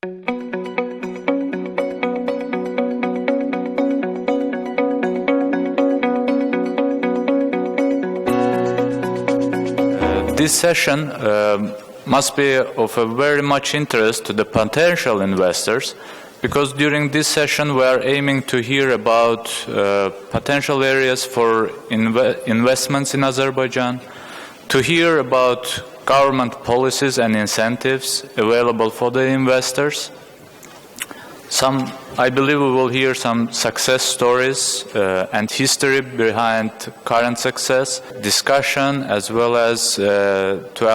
This session must be of a very much interest to the potential investors, because during this session we are aiming to hear about potential areas for investments in Azerbaijan, to hear about government policies and incentives available for the investors. I believe we will hear some success stories and history behind current success, discussion, as well as to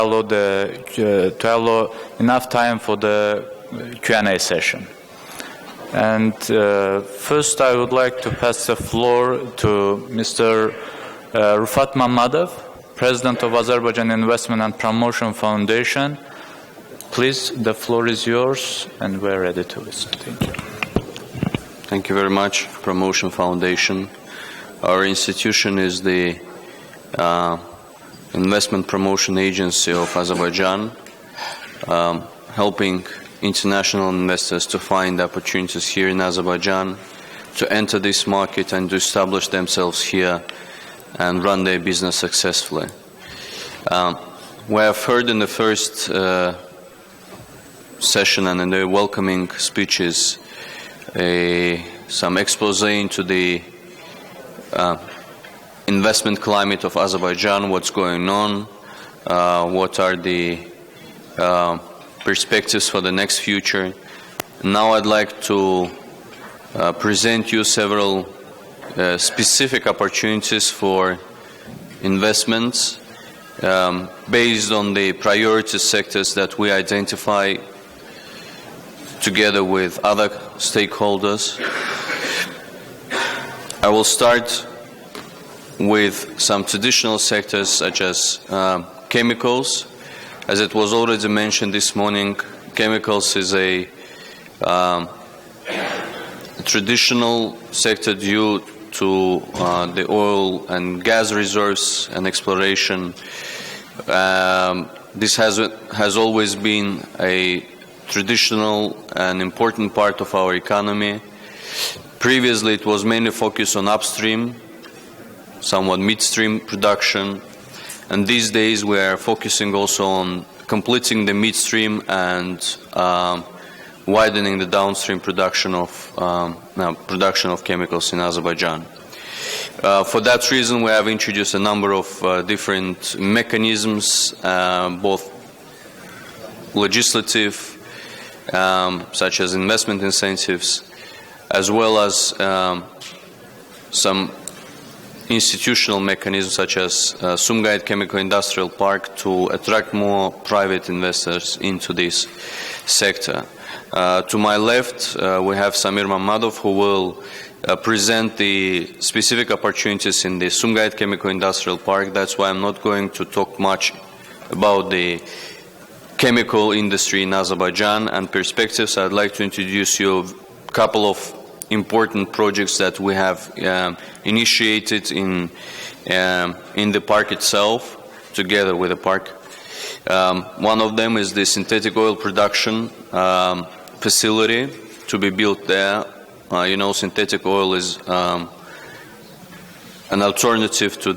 allow enough time for the Q&A session. And first I would like to pass the floor to Mr. Rufat Mammadov, President of Azerbaijan Investment and Promotion Foundation. Please, the floor is yours, and we're ready to listen. Thank you. Thank you very much, Promotion Foundation. Our institution is the investment promotion agency of Azerbaijan, helping international investors to find opportunities here in Azerbaijan, to enter this market and to establish themselves here and run their business successfully. We have heard in the first session and in the welcoming speeches some expose into the investment climate of Azerbaijan, what's going on, what are the perspectives for the next future. Now I'd like to present you several specific opportunities for investments based on the priority sectors that we identify together with other stakeholders. I will start with some traditional sectors such as chemicals. As it was already mentioned this morning, chemicals is a traditional sector due to the oil and gas reserves and exploration. This has always been a traditional and important part of our economy. Previously, it was mainly focused on upstream, somewhat midstream production, and these days we are focusing also on completing the midstream and widening the downstream production of chemicals in Azerbaijan. For that reason, we have introduced a number of different mechanisms, both legislative, such as investment incentives, as well as some institutional mechanisms such as Sumgayit Chemical Industrial Park to attract more private investors into this sector. To my left, we have Samir Mammadov, who will present the specific opportunities in the Sumgayit Chemical Industrial Park. That's why I'm not going to talk much about the chemical industry in Azerbaijan and perspectives. I'd like to introduce you a couple of important projects that we have initiated in the park itself, together with the park. One of them is the synthetic oil production facility to be built there. You know, synthetic oil is an alternative to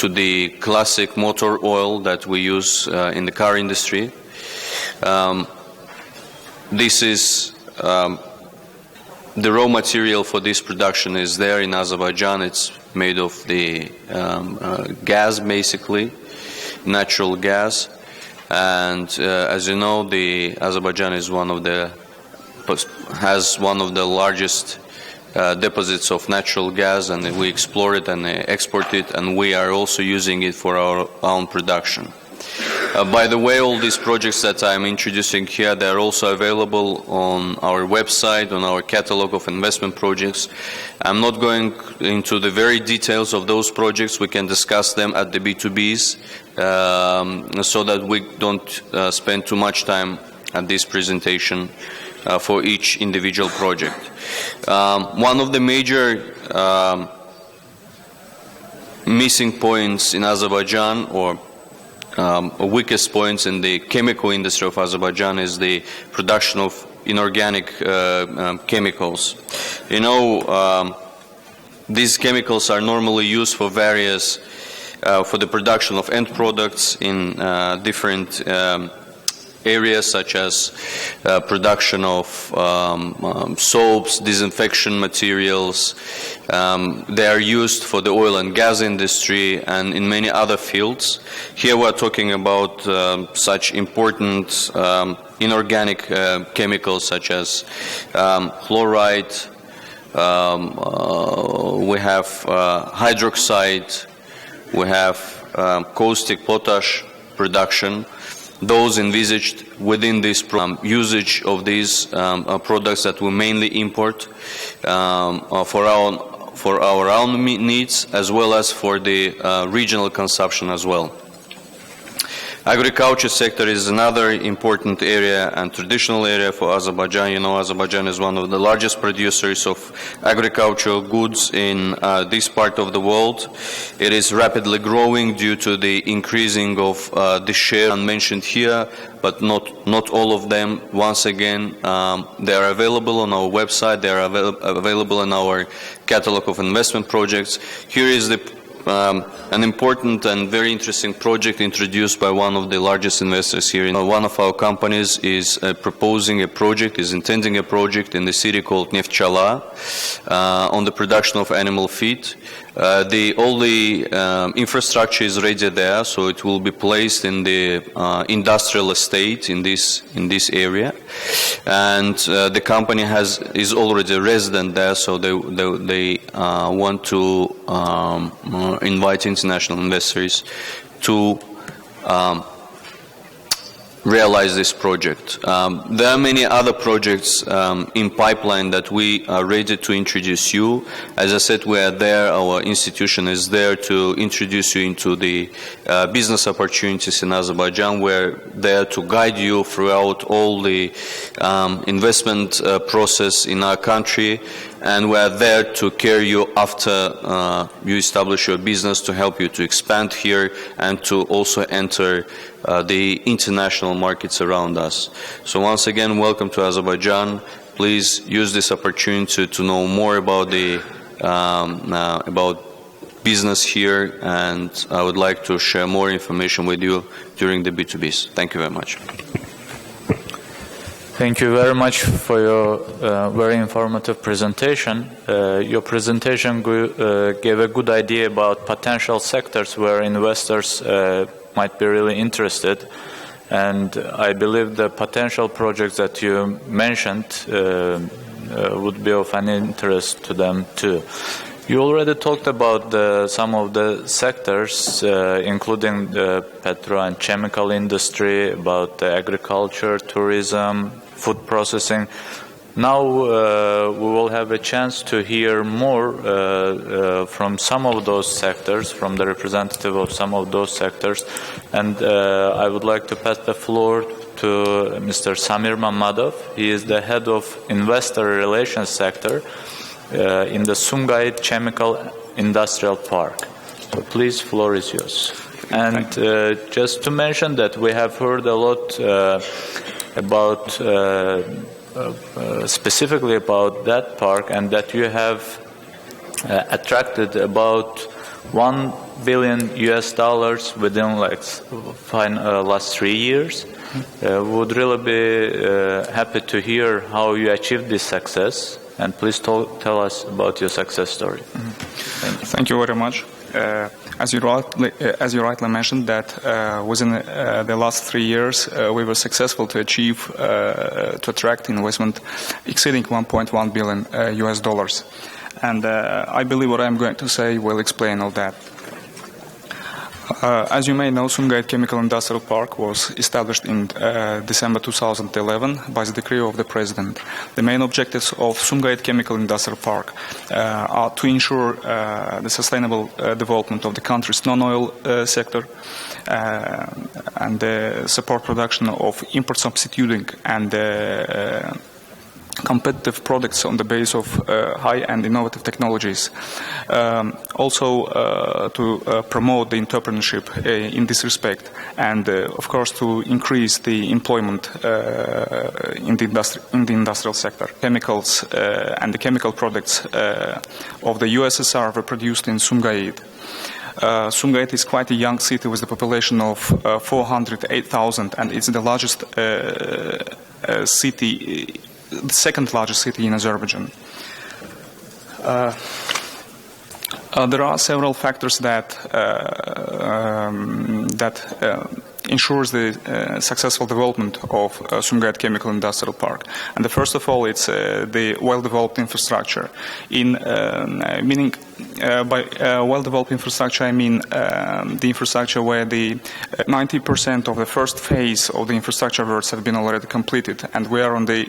the classic motor oil that we use in the car industry. This is the raw material for this production is there in Azerbaijan. It's made of the gas, basically, natural gas. And as you know, Azerbaijan is has one of the largest deposits of natural gas, and we explore it and export it, and we are also using it for our own production. By the way, all these projects that I'm introducing here, they're also available on our website, on our catalog of investment projects. I'm not going into the very details of those projects. We can discuss them at the B2Bs so that we don't spend too much time at this presentation for each individual project. One of the major missing points in Azerbaijan, or weakest points in the chemical industry of Azerbaijan is the production of inorganic chemicals. You know, these chemicals are normally used for various, for the production of end products in different areas, such as production of soaps, disinfection materials. They are used for the oil and gas industry and in many other fields. Here we are talking about such important inorganic chemicals such as chloride, we have hydroxide, we have caustic potash production. Those envisaged within this usage of these products that we mainly import for our own needs, as well as for the regional consumption as well. Agriculture sector is another important area and traditional area for Azerbaijan. You know, Azerbaijan is one of the largest producers of agricultural goods in this part of the world. It is rapidly growing due to the increasing of the share mentioned here, but not all of them. Once again, they are available on our website. They are available in our catalog of investment projects. Here is an important and very interesting project introduced by one of the largest investors here. One of our companies is proposing a project, is intending a project in the city called Neftchala on the production of animal feed. All the infrastructure is ready there, so it will be placed in the industrial estate in this area, and the company is already a resident there, so they want to invite international investors to realize this project. There are many other projects in pipeline that we are ready to introduce you. As I said, we are there, our institution is there to introduce you into the business opportunities in Azerbaijan. We're there to guide you throughout all the investment process in our country, and we are there to carry you after you establish your business, to help you to expand here and to also enter the international markets around us. So once again, welcome to Azerbaijan. Please use this opportunity to know more about the about business here, and I would like to share more information with you during the B2Bs. Thank you very much. Thank you very much for your very informative presentation. Your presentation gave a good idea about potential sectors where investors might be really interested, and I believe the potential projects that you mentioned would be of an interest to them too. You already talked about some of the sectors, including the petro and chemical industry, about the agriculture, tourism, food processing. Now we will have a chance to hear more from some of those sectors, from the representative of some of those sectors. And I would like to pass the floor to Mr. Samir Mamadov. He is the head of investor relations sector in the Sumgait Chemical Industrial Park. So please, floor is yours. And just to mention that we have heard a lot about specifically about that park, and that you have attracted about $1 billion within last 3 years. Would really be happy to hear how you achieved this success, and please tell us about your success story. Thank you very much. As you rightly mentioned, that within the last 3 years, we were successful to achieve to attract investment exceeding $1.1 billion. And I believe what I'm going to say will explain all that. As you may know, Sumgait Chemical Industrial Park was established in December 2011 by the decree of the President. The main objectives of Sumgait Chemical Industrial Park are to ensure the sustainable development of the country's non-oil sector and support production of import substituting and competitive products on the base of high-end innovative technologies. Also to promote the entrepreneurship in this respect, and of course to increase the employment in the industrial sector. Chemicals and the chemical products of the USSR were produced in Sumgait. Sumgait is quite a young city with a population of 408,000, and it's the largest city, the second largest city in Azerbaijan. There are several factors that ensures the successful development of Sumgait Chemical Industrial Park. And the first of all, it's the well-developed infrastructure. Meaning by well-developed infrastructure, I mean the infrastructure where the 90% of the first phase of the infrastructure works have been already completed, and we are on the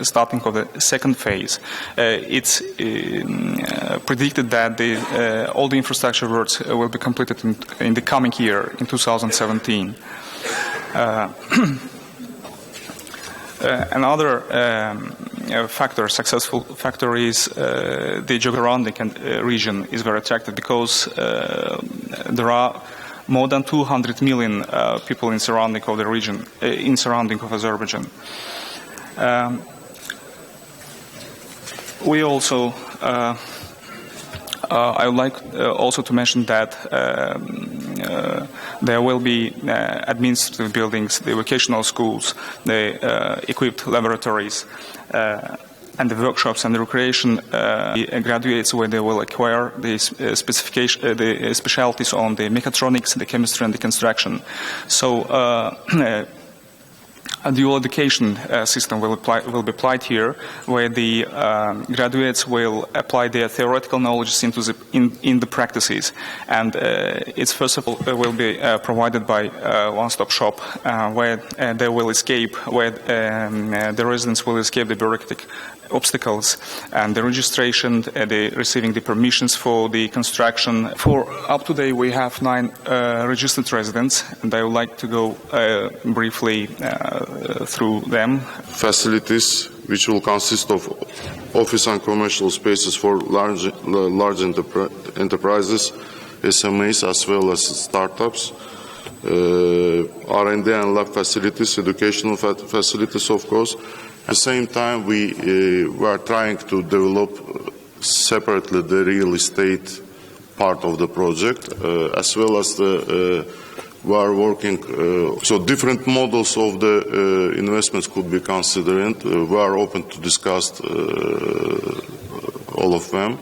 starting of the second phase. It's predicted that all the infrastructure works will be completed in the coming year, in 2017. Another successful factor is the geographic region is very attractive because there are more than 200 million people in surrounding of the region, in surrounding of Azerbaijan. We also I would like also to mention that there will be administrative buildings, the vocational schools, the equipped laboratories, and the workshops and the recreation graduates where they will acquire the specialties on the mechatronics, the chemistry, and the construction. So a dual education system will be applied here, where the graduates will apply their theoretical knowledge in the practices, and it's first of all will be provided by one-stop shop where they will escape, where the residents will escape the bureaucratic obstacles and the registration, the receiving the permissions for the construction. For up to date, we have 9 registered residents, and I would like to go briefly through them. Facilities which will consist of office and commercial spaces for large enterprises, SMEs, as well as startups, R&D and lab facilities, educational facilities, of course. At the same time, we are trying to develop separately the real estate part of the project, as well as we are working, so different models of the investments could be considered. We are open to discuss all of them.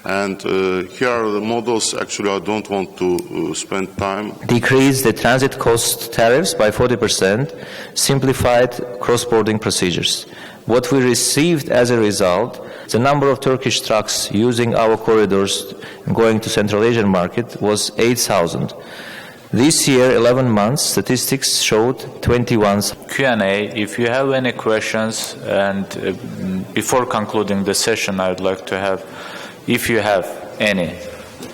And here are the models. Actually, I don't want to spend time. Decrease the transit cost tariffs by 40%, simplified cross-boarding procedures. What we received as a result, the number of Turkish trucks using our corridors going to Central Asian market was 8,000. This year, 11 months, statistics showed 21. Q&A, if you have any questions, and before concluding the session, I would like to have, if you have any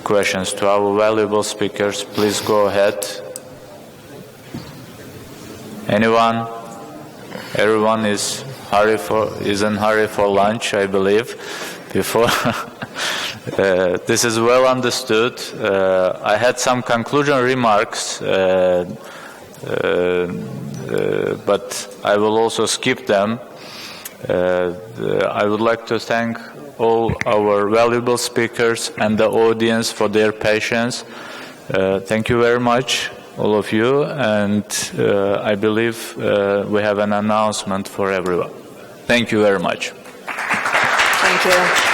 questions to our valuable speakers, please go ahead. Anyone? Everyone is in hurry for lunch, I believe. Before this is well understood. I had some conclusion remarks, but I will also skip them. I would like to thank all our valuable speakers and the audience for their patience. Thank you very much, all of you, and I believe we have an announcement for everyone. Thank you very much. Thank you.